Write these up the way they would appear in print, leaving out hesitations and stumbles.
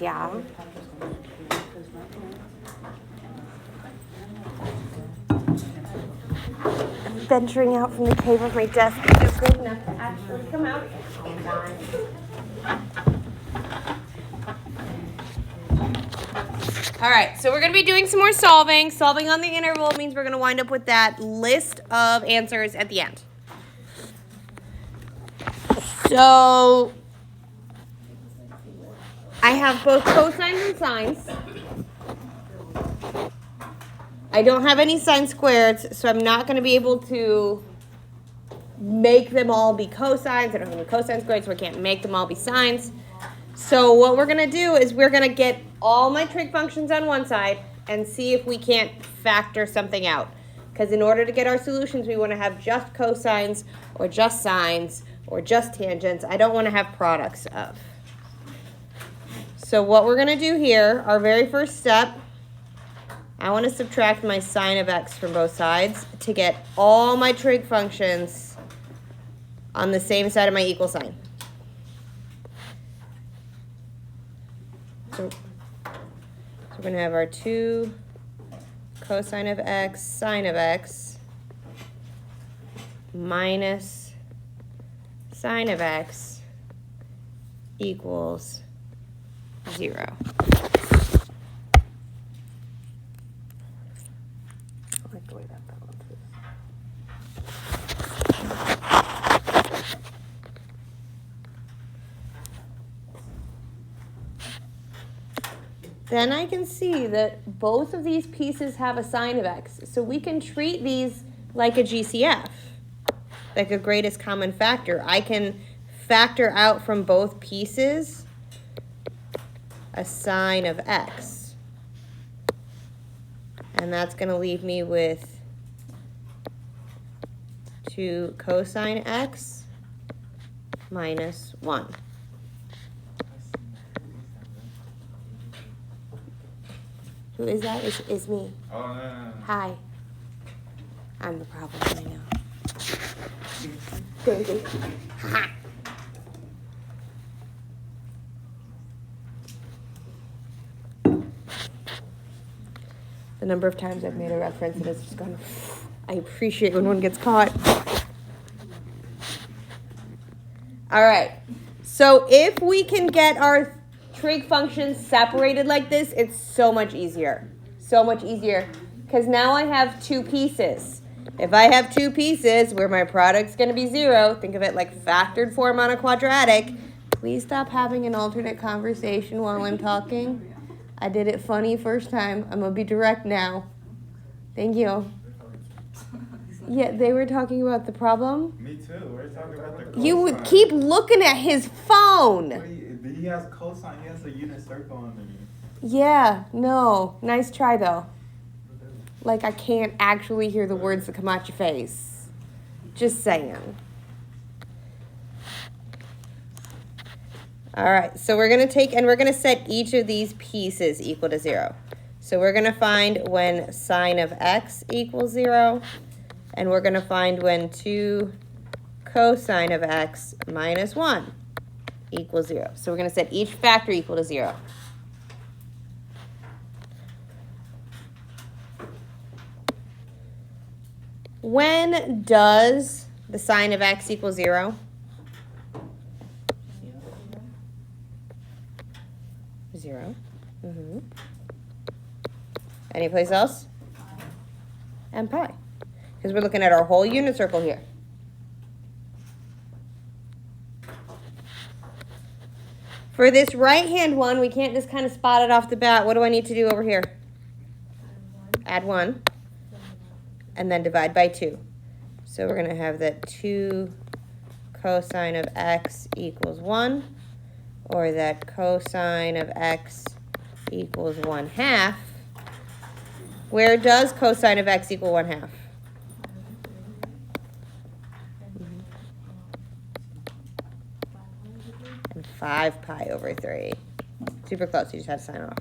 y'all. Venturing out from the cave of my desk is good enough to actually come out. All right, so we're going to be doing some more solving. Solving on the interval means we're going to wind up with that list of answers at the end. So I have both cosines and sines. I don't have any sine squareds, so I'm not going to be able to make them all be cosines. I don't have any cosine squared, so I can't make them all be sines. So what we're going to do is we're going to get all my trig functions on one side and see if we can't factor something out. Because in order to get our solutions, we want to have just cosines or just sines or just tangents. I don't want to have products of. So what we're going to do here, our very first step, I want to subtract my sine of x from both sides to get all my trig functions on the same side of my equal sign. So we're going to have our 2 cosine of x sine of x minus sine of x equals 0. Then I can see that both of these pieces have a sine of x. So we can treat these like a GCF, like a greatest common factor. I can factor out from both pieces a sine of x. And that's going to leave me with 2 cosine x minus 1. Who is that? It's me. Oh, no. Hi. I'm the problem, I know. Baby. Ha. The number of times I've made a reference and it's just gone, I appreciate when one gets caught. All right. So if we can get our trig functions separated like this, it's so much easier. So much easier. Because now I have 2 pieces. If I have 2 pieces where my product's going to be 0, think of it like factored form on a quadratic. Please stop having an alternate conversation while I'm talking. I did it funny first time. I'm going to be direct now. Thank you. Yeah, they were talking about the problem. Me too. We're talking about the cosine. You would keep looking at his phone. He has cosine. He has a unit circle underneath. Yeah, no. Nice try, though. Like, I can't actually hear the words that come out your face. Just saying. All right, so we're going to take, and we're going to set each of these pieces equal to 0. So we're going to find when sine of x equals 0, and we're going to find when 2 cosine of x minus 1 equals 0. So we're going to set each factor equal to 0. When does the sine of x equal 0? 0. Mm-hmm. Any place else? And pi. Because we're looking at our whole unit circle here. For this right-hand one, we can't just kind of spot it off the bat. What do I need to do over here? Add 1. And then divide by 2. So we're going to have that 2 cosine of x equals 1. Or that cosine of x equals 1/2. Where does cosine of x equal 1/2? And 5 pi over 3. Super close. You just have to sign off.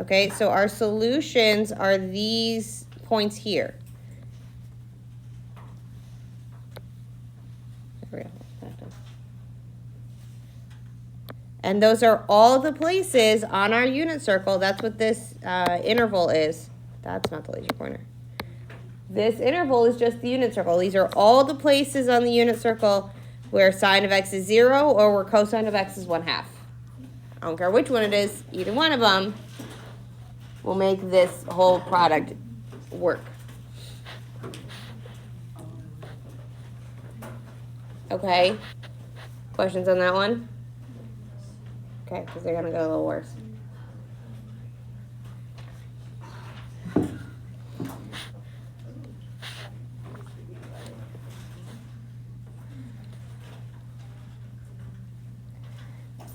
Okay, so our solutions are these points here. There we go. And those are all the places on our unit circle. That's what this interval is. That's not the laser pointer. This interval is just the unit circle. These are all the places on the unit circle where sine of x is 0 or where cosine of x is 1/2. I don't care which one it is. Either one of them will make this whole product work. Okay. Questions on that one? Okay, because they're going to go a little worse.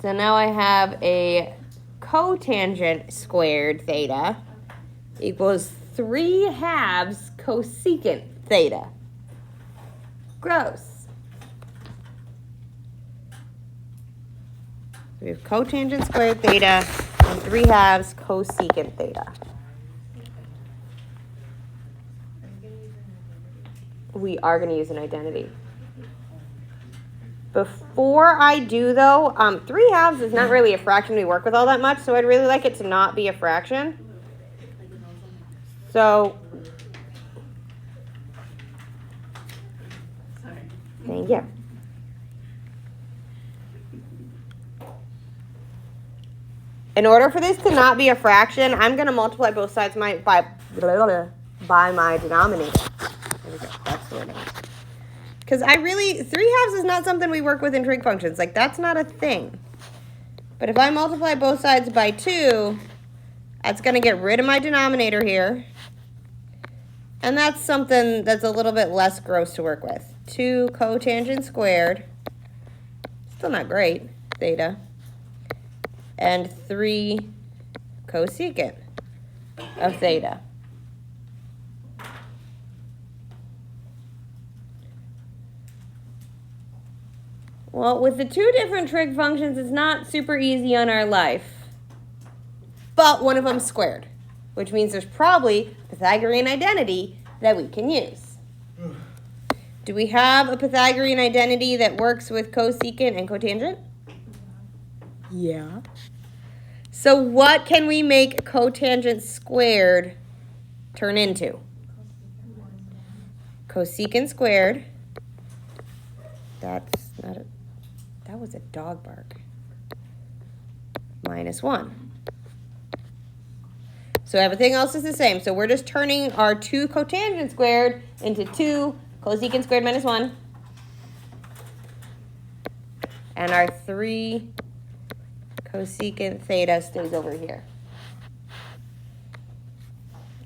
So now I have a cotangent squared theta equals 3/2 cosecant theta. Gross. We have cotangent squared theta and 3/2 cosecant theta. We are going to use an identity. Before I do, though, 3/2 is not really a fraction we work with all that much, so I'd really like it to not be a fraction. So, thank you. In order for this to not be a fraction, I'm going to multiply both sides by my denominator. There we go. That's the word I want. Because 3/2 is not something we work with in trig functions. Like, that's not a thing. But if I multiply both sides by 2, that's going to get rid of my denominator here. And that's something that's a little bit less gross to work with. 2 cotangent squared, still not great, theta, and 3 cosecant of theta. Well, with the 2 different trig functions, it's not super easy on our life. But one of them's squared, which means there's probably a Pythagorean identity that we can use. Do we have a Pythagorean identity that works with cosecant and cotangent? Yeah. So what can we make cotangent squared turn into? Cosecant squared. That's not a... That was a dog bark. Minus 1. So everything else is the same. So we're just turning our 2 cotangent squared into 2 cosecant squared minus 1. And our 3 cosecant theta stays over here.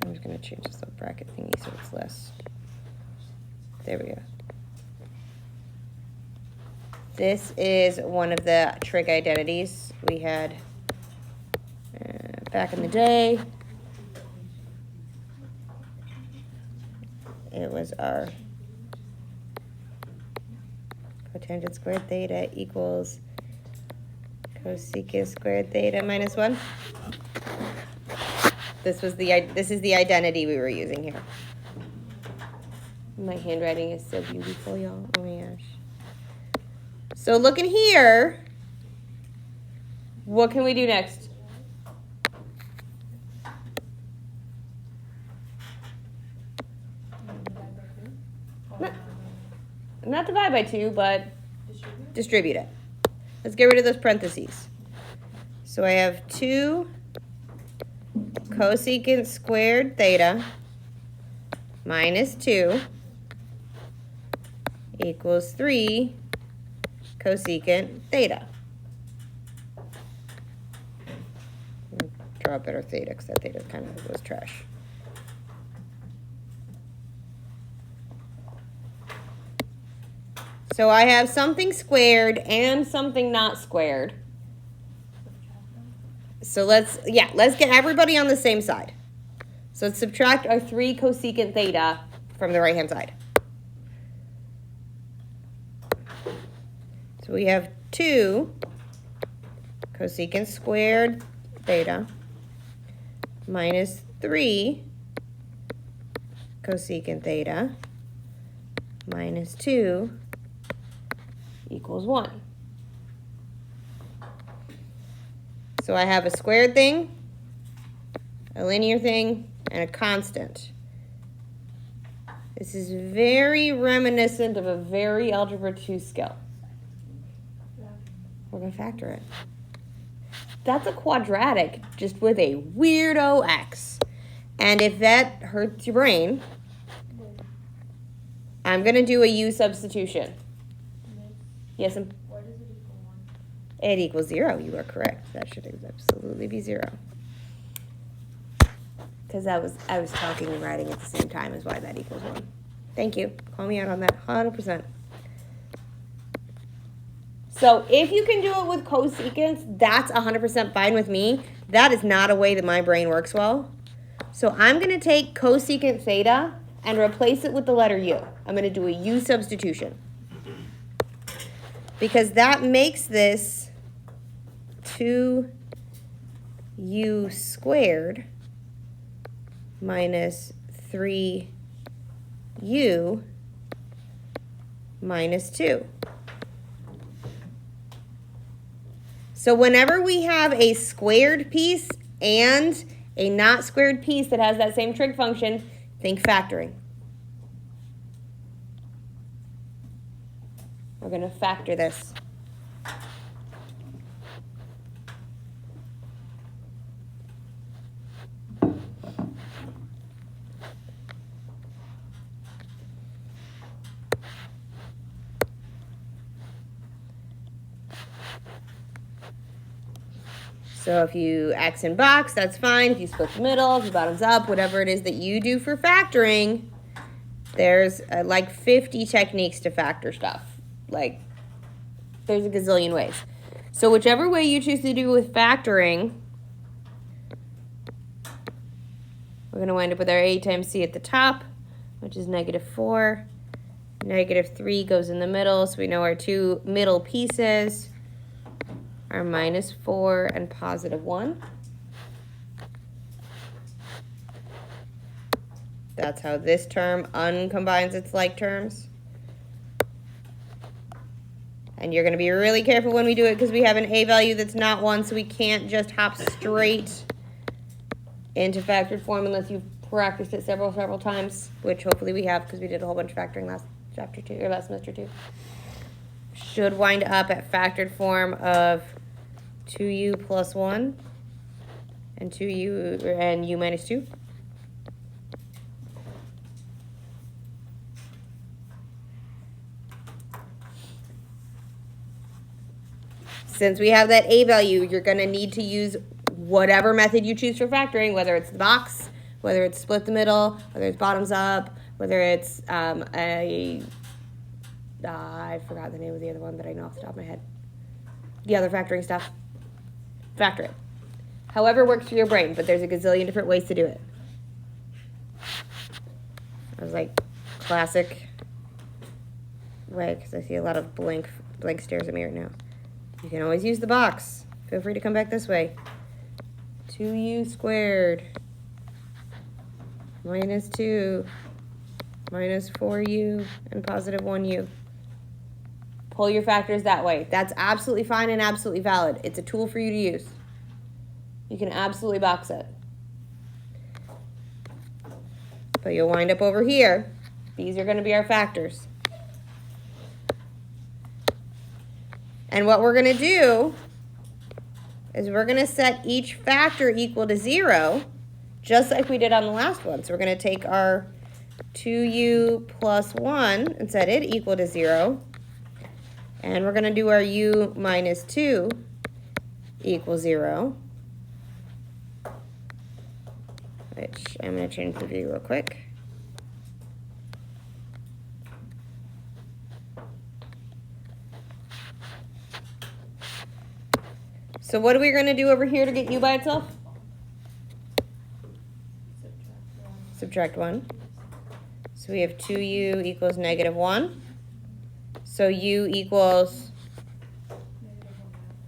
I'm just going to change this little bracket thingy so it's less. There we go. This is one of the trig identities we had back in the day. It was our cotangent squared theta equals cosecant squared theta minus 1. This is the identity we were using here. My handwriting is so beautiful, y'all. Oh my gosh. So looking here, what can we do next? Not divide by 2, but distribute it. Let's get rid of those parentheses. So I have 2 cosecant squared theta minus 2 equals 3 cosecant theta. Draw a better theta because that theta kind of was trash. So I have something squared and something not squared. So let's get everybody on the same side. So let's subtract our 3 cosecant theta from the right-hand side. So we have 2 cosecant squared theta minus 3 cosecant theta minus 2 equals 1. So I have a squared thing, a linear thing, and a constant. This is very reminiscent of a very Algebra 2 skill. We're going to factor it. That's a quadratic, just with a weirdo x. And if that hurts your brain, I'm going to do a u substitution. Yes, What does it equal 1? it equals 0. You are correct. That should absolutely be 0. Because I was talking and writing at the same time is why that equals 1. Thank you. Call me out on that 100%. So if you can do it with cosecants, that's 100% fine with me. That is not a way that my brain works well. So I'm going to take cosecant theta and replace it with the letter u. I'm going to do a u substitution. Because that makes this 2u squared minus 3u minus 2. So whenever we have a squared piece and a not squared piece that has that same trig function, think factoring. We're going to factor this. So if you X in box, that's fine. If you split the middle, if you bottoms up, whatever it is that you do for factoring, there's like 50 techniques to factor stuff. Like, there's a gazillion ways. So whichever way you choose to do with factoring, we're going to wind up with our a times c at the top, which is -4. -3 goes in the middle, so we know our two middle pieces are -4 and +1. That's how this term uncombines its like terms. And you're going to be really careful when we do it because we have an a value that's not 1, so we can't just hop straight into factored form unless you've practiced it several times, which hopefully we have because we did a whole bunch of factoring last semester too. Should wind up at factored form of 2u plus 1 and 2u and u minus 2. Since we have that a value, you're going to need to use whatever method you choose for factoring, whether it's the box, whether it's split the middle, whether it's bottoms up, whether it's I forgot the name of the other one that I know off the top of my head. The other factoring stuff. Factor it. However works for your brain, but there's a gazillion different ways to do it. I was like, classic way, because I see a lot of blank stares at me right now. You can always use the box. Feel free to come back this way. 2u squared minus 2 minus 4u and +1u. Pull your factors that way. That's absolutely fine and absolutely valid. It's a tool for you to use. You can absolutely box it. But you'll wind up over here. These are going to be our factors. And what we're going to do is we're going to set each factor equal to 0, just like we did on the last one. So we're going to take our 2u plus 1 and set it equal to 0. And we're going to do our u minus 2 equals 0, which I'm going to change the view real quick. So what are we going to do over here to get u by itself? Subtract 1. So we have 2u equals -1. So u equals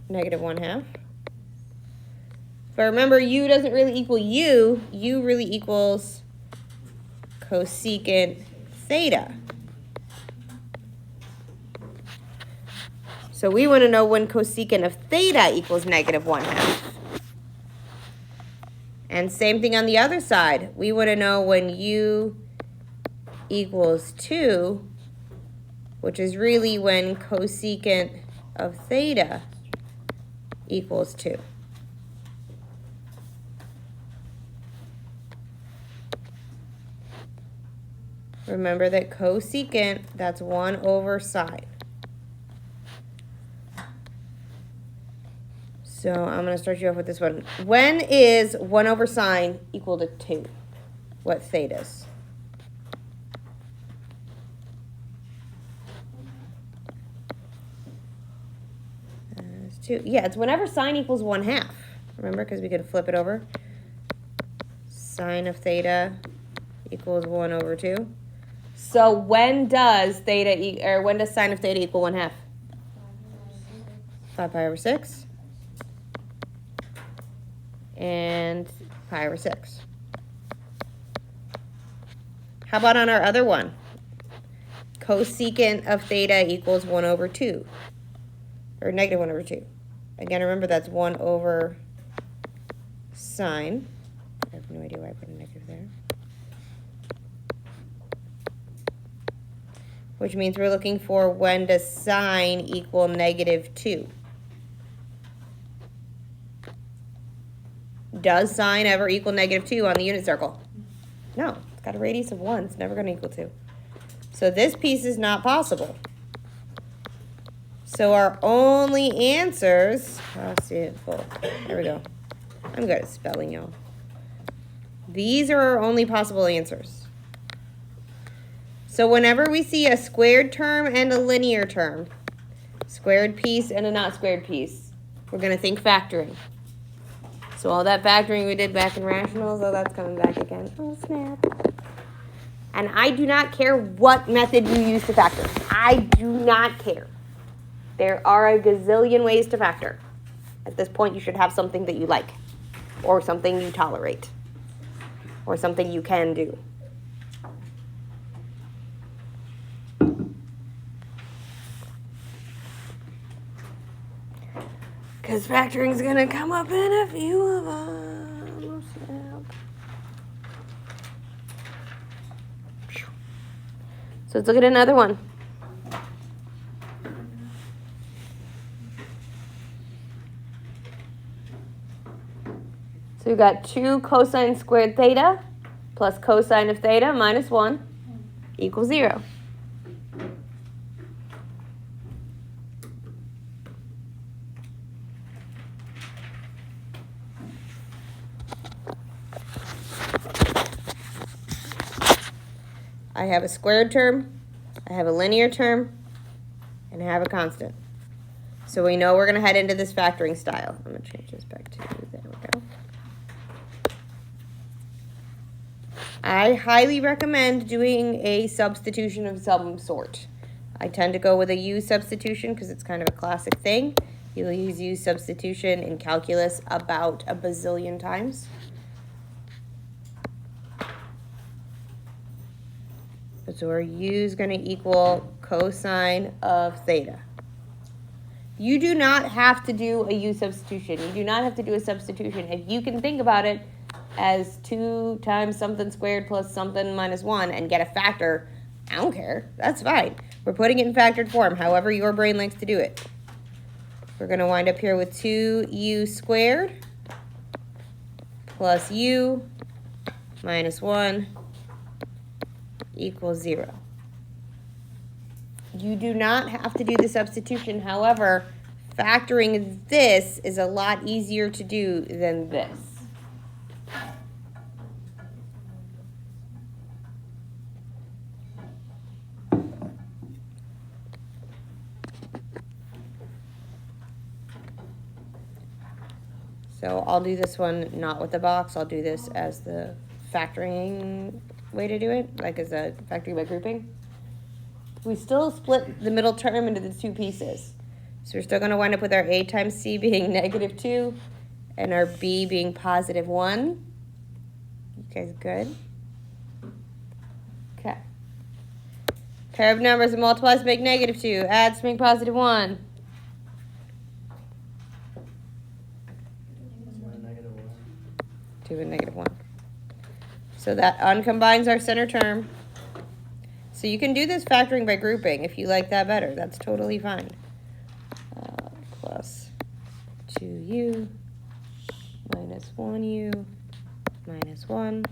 -1/2. But remember, u doesn't really equal u. U really equals cosecant theta. So we want to know when cosecant of theta equals -1/2. And same thing on the other side. We want to know when u equals 2, which is really when cosecant of theta equals 2. Remember that cosecant, that's 1 over sine. So I'm going to start you off with this one. When is 1 over sine equal to 2? What thetas? It's 2. Yeah, it's whenever sine equals 1/2. Remember, because we could flip it over. Sine of theta equals 1 over 2. So when does when does sine of theta equal 1/2? 5 pi over 6. And pi over 6. How about on our other one? Cosecant of theta equals 1 over 2. Or negative 1 over 2. Again, remember that's 1 over sine. I have no idea why I put a negative there. Which means we're looking for when does sine equal negative 2. Does sine ever equal negative 2 on the unit circle? No, it's got a radius of 1. It's never going to equal 2. So this piece is not possible. So our only answers, I'll see it full. There we go. I'm good at spelling, y'all. These are our only possible answers. So whenever we see a squared term and a linear term, squared piece and a not squared piece, we're going to think factoring. So all that factoring we did back in rationals, oh, that's coming back again. Oh, snap. And I do not care what method you use to factor. I do not care. There are a gazillion ways to factor. At this point, you should have something that you like, or something you tolerate, or something you can do. Because factoring's going to come up in a few of them. So let's look at another one. So we've got 2 cosine squared theta plus cosine of theta minus 1 equals 0. I have a squared term, I have a linear term, and I have a constant. So we know we're going to head into this factoring style. I'm going to change this back to, there we go. I highly recommend doing a substitution of some sort. I tend to go with a U substitution because it's kind of a classic thing. You'll use U substitution in calculus about a bazillion times. So our U is going to equal cosine of theta. You do not have to do a U substitution. You do not have to do a substitution. If you can think about it as 2 times something squared plus something minus 1 and get a factor, I don't care. That's fine. We're putting it in factored form, however your brain likes to do it. We're going to wind up here with 2u squared plus u minus 1 equals 0. You do not have to do the substitution. However, factoring this is a lot easier to do than this. So I'll do this one not with the box. I'll do this as the factoring way to do it, like as a factoring by grouping. We still split the middle term into the 2 pieces. So we're still going to wind up with our a times c being -2 and our b being +1. You guys good? Okay. Pair of numbers that multiplies to make -2, adds to make +1. 2 2 and negative 1. So that uncombines our center term. So you can do this factoring by grouping if you like that better. That's totally fine. Plus 2u minus 1u minus 1.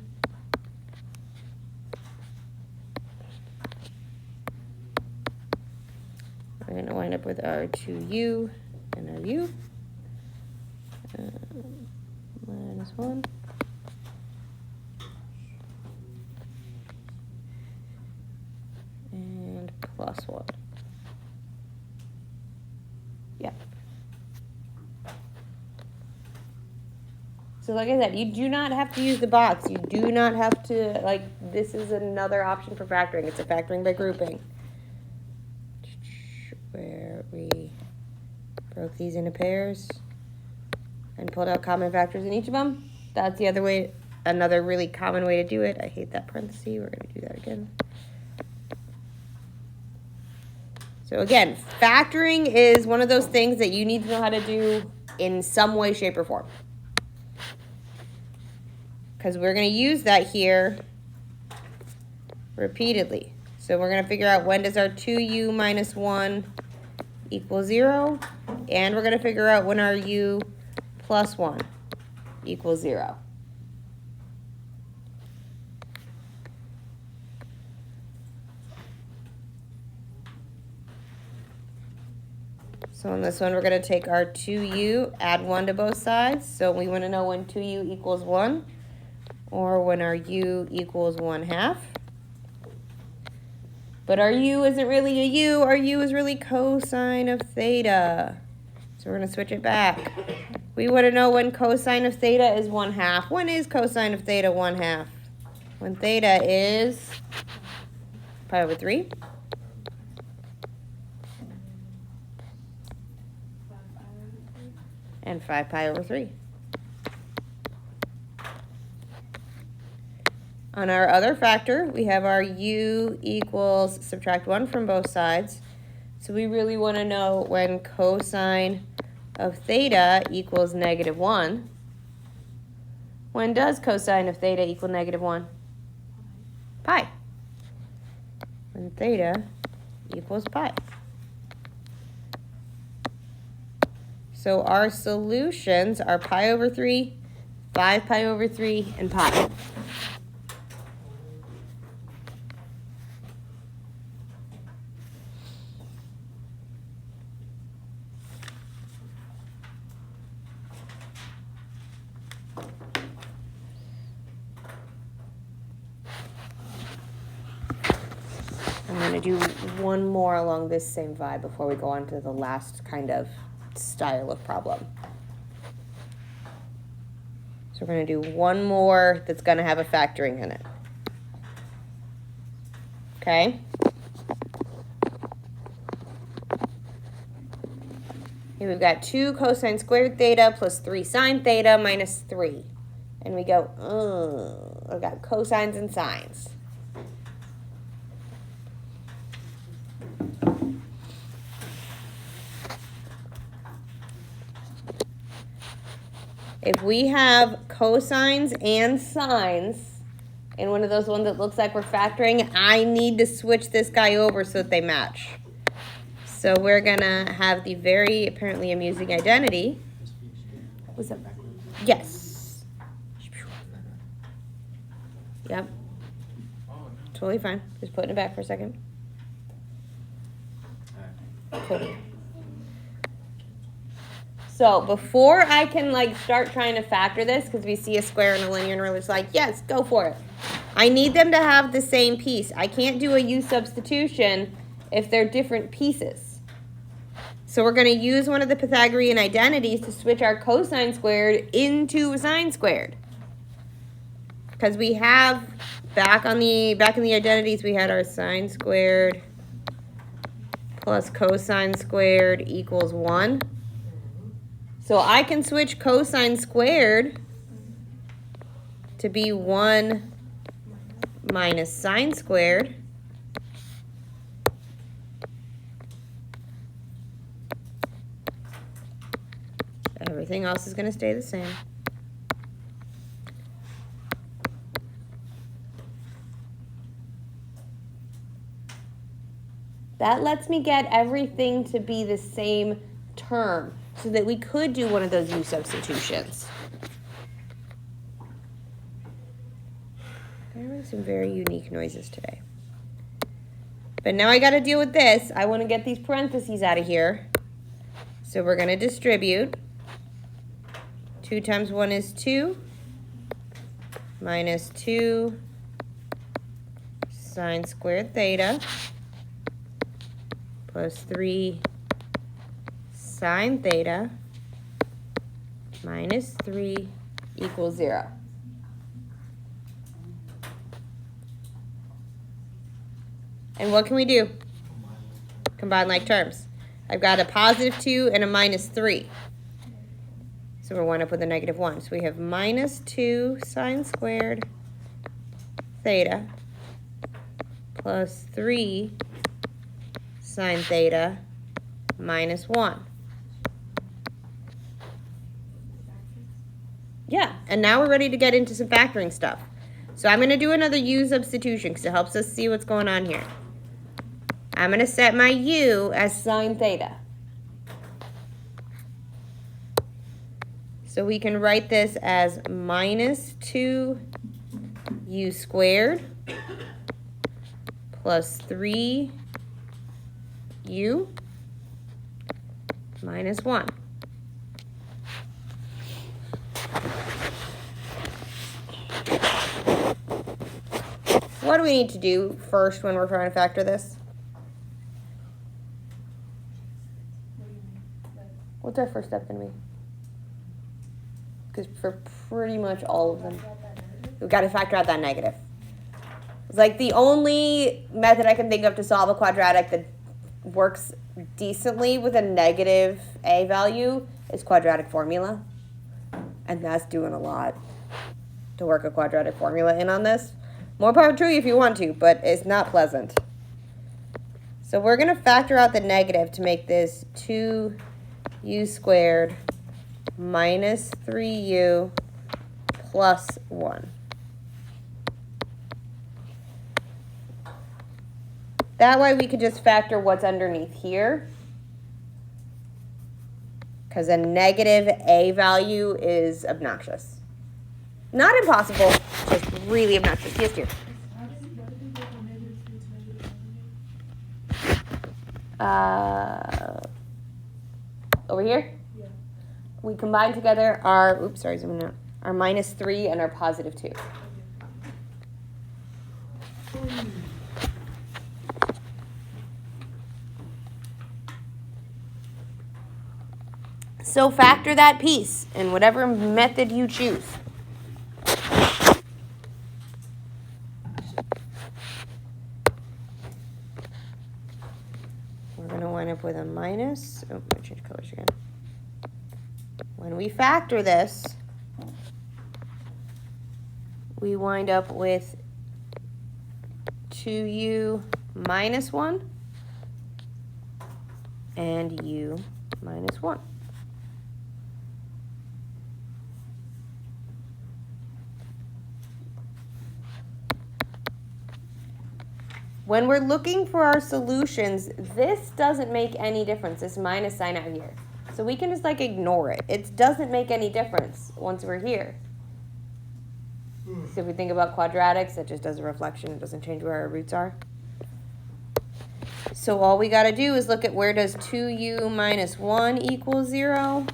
We're going to wind up with our 2u and our u. Minus 1. And plus 1. Yeah. So like I said, you do not have to use the box. You do not have to, like, this is another option for factoring. It's a factoring by grouping. Where we broke these into pairs and pulled out common factors in each of them. That's the other way, another really common way to do it. I hate that parenthesis. We're going to do that again. So again, factoring is one of those things that you need to know how to do in some way, shape, or form. Because we're going to use that here repeatedly. So we're going to figure out when does our 2u minus 1 equal 0. And we're going to figure out when our u plus 1 equals 0. So on this one, we're going to take our 2u, add 1 to both sides. So we want to know when 2u equals 1, or when our u equals 1/2. But our u isn't really a u. Our u is really cosine of theta. So we're going to switch it back. We want to know when cosine of theta is 1/2. When is cosine of theta 1/2? When theta is pi over 3. And 5 pi over 3. On our other factor, we have our u equals, subtract 1 from both sides. So we really want to know when cosine of theta equals -1. When does cosine of theta equal -1? Pi. When theta equals pi. So our solutions are pi over 3, 5 pi over 3, and pi. I'm going to do one more along this same vibe before we go on to the last kind of style of problem. So we're going to do one more that's going to have a factoring in it. Okay? Here we've got 2 cosine squared theta plus 3 sine theta minus 3. And we go, I've got cosines and sines. If we have cosines and sines in one of those ones that looks like we're factoring, I need to switch this guy over so that they match. So we're going to have the very apparently amusing identity. What's that? Yes. Yep. Totally fine. Just putting it back for a second. Cool. So before I can start trying to factor this, because we see a square and a linear and we're just like, yes, go for it. I need them to have the same piece. I can't do a u substitution if they're different pieces. So we're going to use one of the Pythagorean identities to switch our cosine squared into sine squared. Because we have back in the identities we had our sine squared plus cosine squared equals 1. So I can switch cosine squared to be 1 minus sine squared. Everything else is going to stay the same. That lets me get everything to be the same term so that we could do one of those U substitutions. I'm having some very unique noises today. But now I got to deal with this. I want to get these parentheses out of here. So we're going to distribute. 2 times 1 is 2. Minus 2 sine squared theta plus 3 sine theta minus 3 equals 0. And what can we do? Combine like terms. I've got a positive 2 and a minus 3. So we'll wind up with a negative 1. So we have minus 2 sine squared theta plus 3 sine theta minus 1. Yeah, and now we're ready to get into some factoring stuff. So I'm going to do another U substitution because it helps us see what's going on here. I'm going to set my U as sine theta. So we can write this as minus 2u squared plus 3u minus 1. What do we need to do first when we're trying to factor this? What's our first step going to be? Because for pretty much all of them, we've got to factor out that negative. It's like the only method I can think of to solve a quadratic that works decently with a negative a value is quadratic formula. And that's doing a lot to work a quadratic formula in on this. More power to you if you want to, but it's not pleasant. So we're going to factor out the negative to make this 2u squared minus 3u plus 1. That way we could just factor what's underneath here, because a negative a value is obnoxious. Not impossible, just really obnoxious. Yes, dear. Over here? Yeah. We combine together our, oops, sorry, zooming out, our minus 3 and our positive 2. So factor that piece in whatever method you choose. We're going to wind up with a minus. Oh, I'm going to change colors again. When we factor this, we wind up with 2u minus 1 and u minus 1. When we're looking for our solutions, this doesn't make any difference, this minus sign out here. So we can just like ignore it. It doesn't make any difference once we're here. So if we think about quadratics, it just does a reflection. It doesn't change where our roots are. So all we got to do is look at where does 2u minus 1 equal 0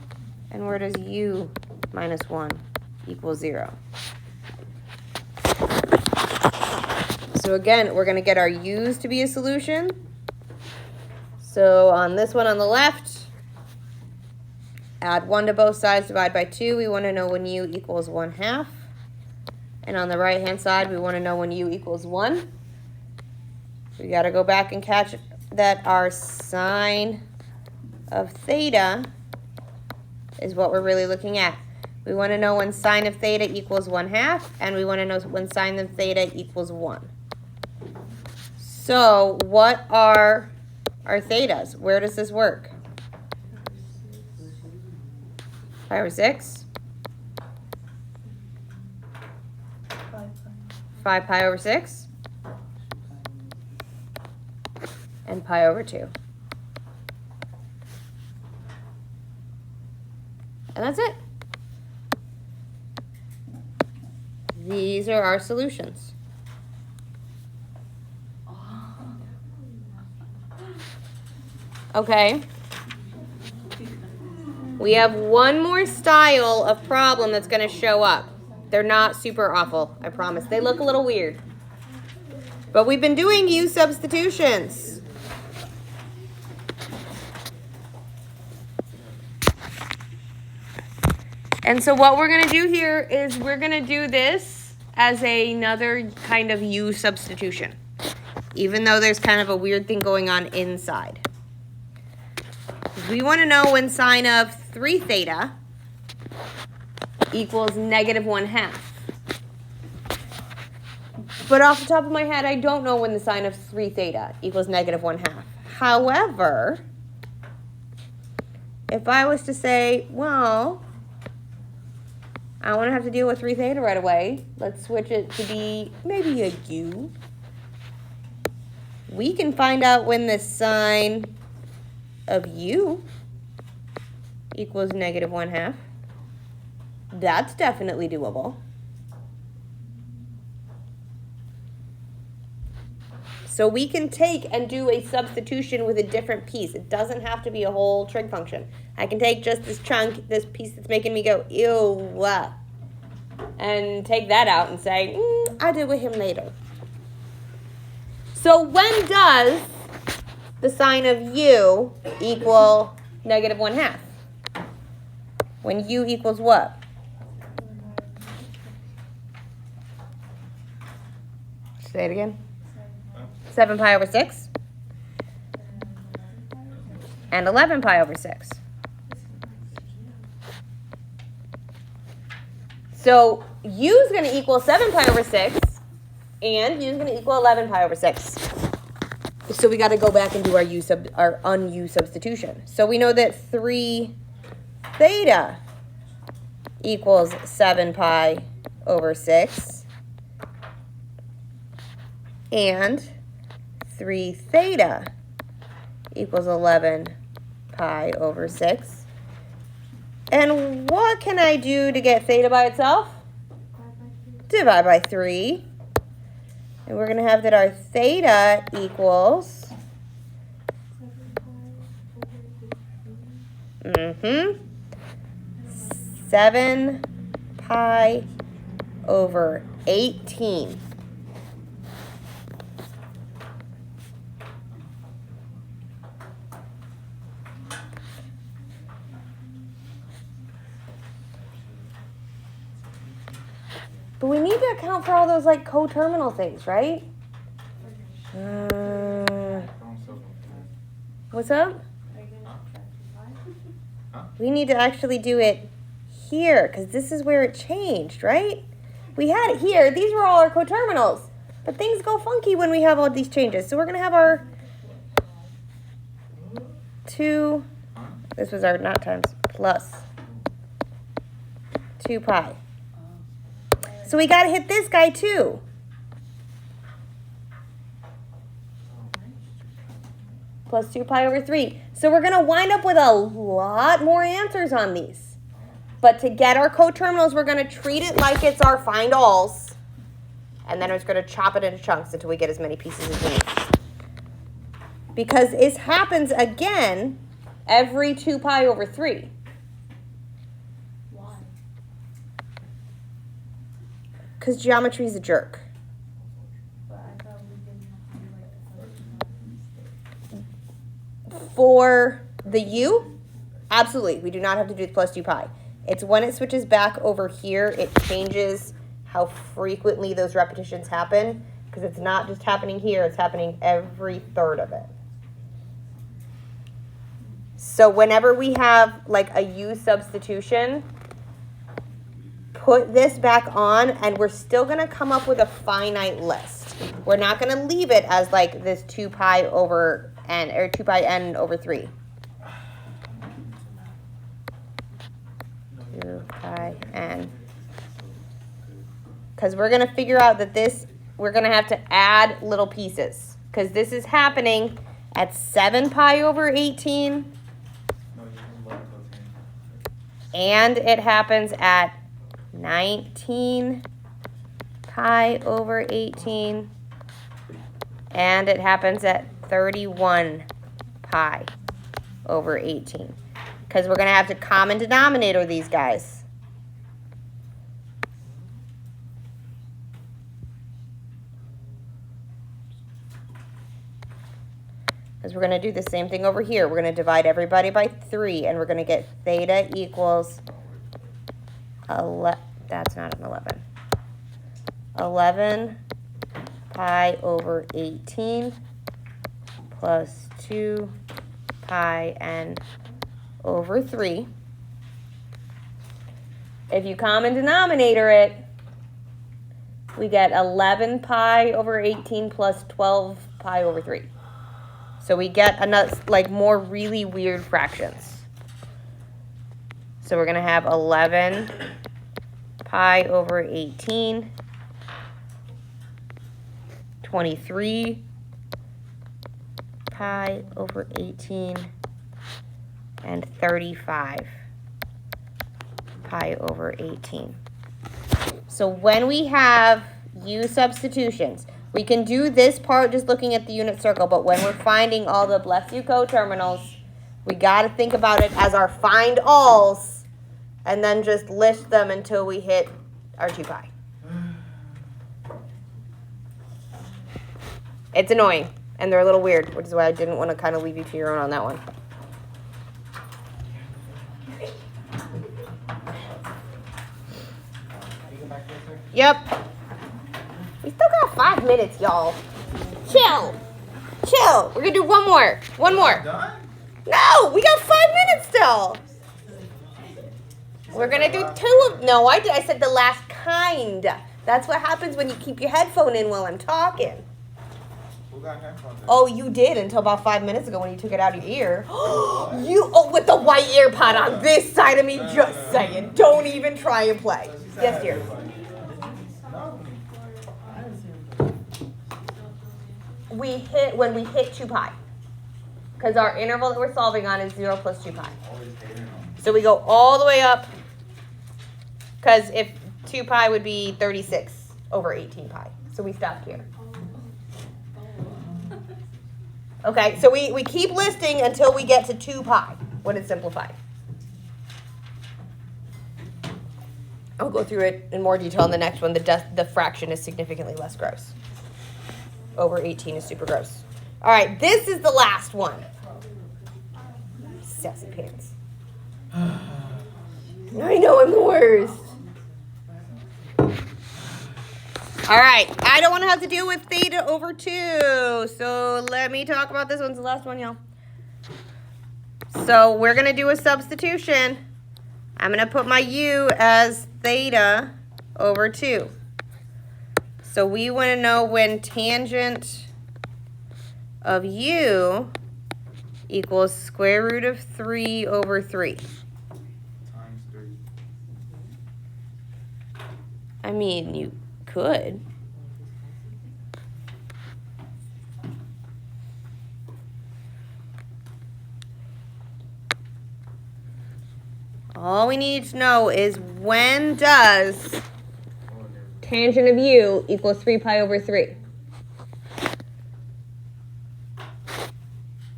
and where does u minus 1 equal 0. So again, we're going to get our u's to be a solution. So on this one on the left, add 1 to both sides, divide by 2. We want to know when u equals 1/2. And on the right-hand side, we want to know when u equals 1. We got to go back and catch that our sine of theta is what we're really looking at. We want to know when sine of theta equals 1/2, and we want to know when sine of theta equals 1. So what are our thetas? Where does this work? Pi over 6? 5 pi over 6? and pi over 2. And that's it. These are our solutions. Okay. We have one more style of problem that's going to show up. They're not super awful, I promise. They look a little weird. But we've been doing U substitutions. And so what we're going to do here is we're going to do this as another kind of U substitution, even though there's kind of a weird thing going on inside. We want to know when sine of 3 theta equals negative 1/2. But off the top of my head, I don't know when the sine of 3 theta equals negative 1/2. However, if I was to say, well, I don't want to have to deal with 3 theta right away. Let's switch it to be maybe a u. We can find out when the sine of u equals negative 1/2. That's definitely doable. So we can take and do a substitution with a different piece. It doesn't have to be a whole trig function. I can take just this chunk, this piece that's making me go, ew, and take that out and say, I'll deal with him later. So when does the sine of u equal negative 1/2? When u equals what? Say it again. 7 pi over 6 and 11 pi over 6. So u is going to equal 7 pi over 6 and u is going to equal 11 pi over 6. So we got to go back and do our un-u substitution. So we know that 3 theta equals 7 pi over 6 and 3 theta equals 11 pi over 6. And what can I do to get theta by itself? Divide by 3. And we're going to have that our theta equals 7 pi over 18. But we need to account for all those like coterminal things, right? What's up? We need to actually do it here because this is where it changed, right? We had it here. These were all our coterminals. But things go funky when we have all these changes. So we're going to have our 2, this was our not times, plus 2 pi. So we got to hit this guy too. Plus 2 pi over 3. So we're going to wind up with a lot more answers on these. But to get our coterminals, we're going to treat it like it's our find alls. And then we're just going to chop it into chunks until we get as many pieces as we need. Because it happens again every 2 pi over 3. Because geometry is a jerk. For the u, absolutely, we do not have to do the plus 2 pi. It's when it switches back over here, it changes how frequently those repetitions happen. Because it's not just happening here, it's happening every third of it. So whenever we have like a u substitution, put this back on, and we're still going to come up with a finite list. We're not going to leave it as like this 2 pi over n, or 2 pi n over 3. 2 pi n. Because we're going to figure out that this, we're going to have to add little pieces. Because this is happening at 7 pi over 18, No, you can love cosine. and it happens at 19 pi over 18, and it happens at 31 pi over 18. Because we're going to have to common denominator these guys. Because we're going to do the same thing over here. We're going to divide everybody by 3, and we're going to get theta equals, that's not an 11. 11 pi over 18 plus 2 pi n over 3. If you common denominator it, we get 11 pi over 18 plus 12 pi over 3. So we get another, like, more really weird fractions. So we're going to have 11 pi over 18, 23 pi over 18, and 35 pi over 18. So when we have U substitutions, we can do this part just looking at the unit circle, but when we're finding all the bless you coterminals, we got to think about it as our find alls, and then just list them until we hit our 2 pi. It's annoying, and they're a little weird, which is why I didn't want to kind of leave you to your own on that one. Yep. We still got 5 minutes, y'all. Chill. Chill. We're going to do one more. One more. Done? No, we got 5 minutes still. We're going to do 2 of... No, I did. I said the last kind. That's what happens when you keep your headphone in while I'm talking. Who got headphones in? Oh, you did until about 5 minutes ago when you took it out of your ear. With the white ear pod on this side of me, just saying. Don't even try and play. Yes, dear. When we hit 2 pi. Because our interval that we're solving on is 0 plus 2 pi. So we go all the way up. Because if 2 pi would be 36 over 18 pi. So we stopped here. Okay, so we keep listing until we get to 2 pi when it's simplified. I'll go through it in more detail in the next one. The fraction is significantly less gross. Over 18 is super gross. All right, this is the last one. Sassy pants. I know I'm the worst. All right, I don't want to have to deal with theta over 2. So let me talk about this one. It's the last one, y'all. So we're going to do a substitution. I'm going to put my u as theta over 2. So we want to know when tangent of u equals square root of 3 over 3. Times 3. I mean, you could. All we need to know is when does tangent of u equals 3 pi over 3?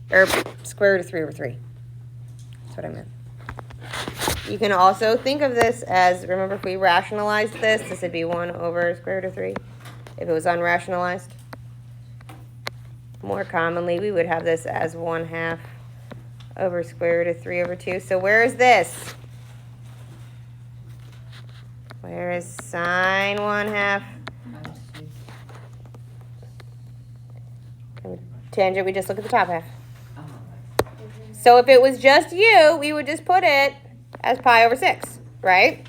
Or square root of 3 over 3. That's what I meant. You can also think of this as, remember if we rationalized this would be 1 over square root of 3. If it was unrationalized. More commonly, we would have this as 1/2 over square root of 3 over 2. So where is this? Where is sine 1/2? Tangent, we just look at the top half. So if it was just u, we would just put it as pi over 6, right?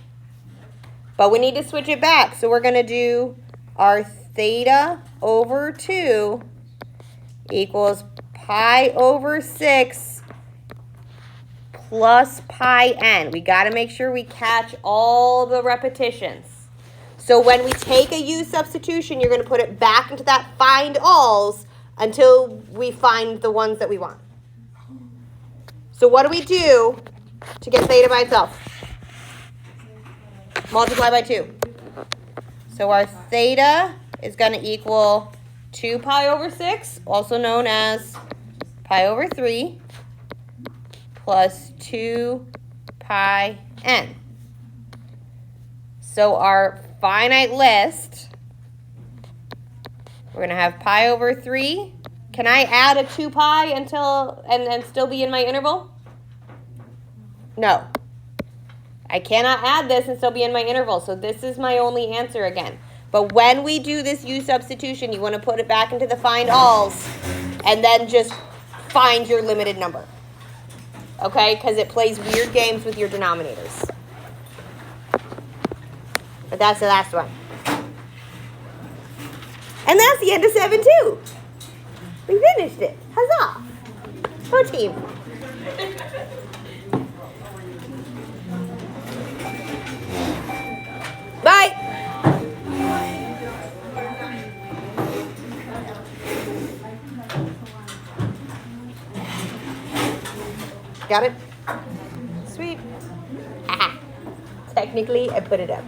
But we need to switch it back. So we're going to do our theta over 2 equals pi over 6 plus pi n. We got to make sure we catch all the repetitions. So when we take a u substitution, you're going to put it back into that find alls until we find the ones that we want. So what do we do to get theta by itself? Multiply by 2. So our theta is going to equal 2 pi over 6, also known as pi over 3, plus 2 pi n. So our finite list, we're going to have pi over 3. Can I add a 2 pi and still be in my interval? No. I cannot add this and still be in my interval, so this is my only answer again. But when we do this U substitution, you want to put it back into the find alls and then just find your limited number. Okay? Because it plays weird games with your denominators. But that's the last one. And that's the end of 7-2. We finished it. Huzzah! Go team. Bye. Got it? Sweet. Technically, I put it up.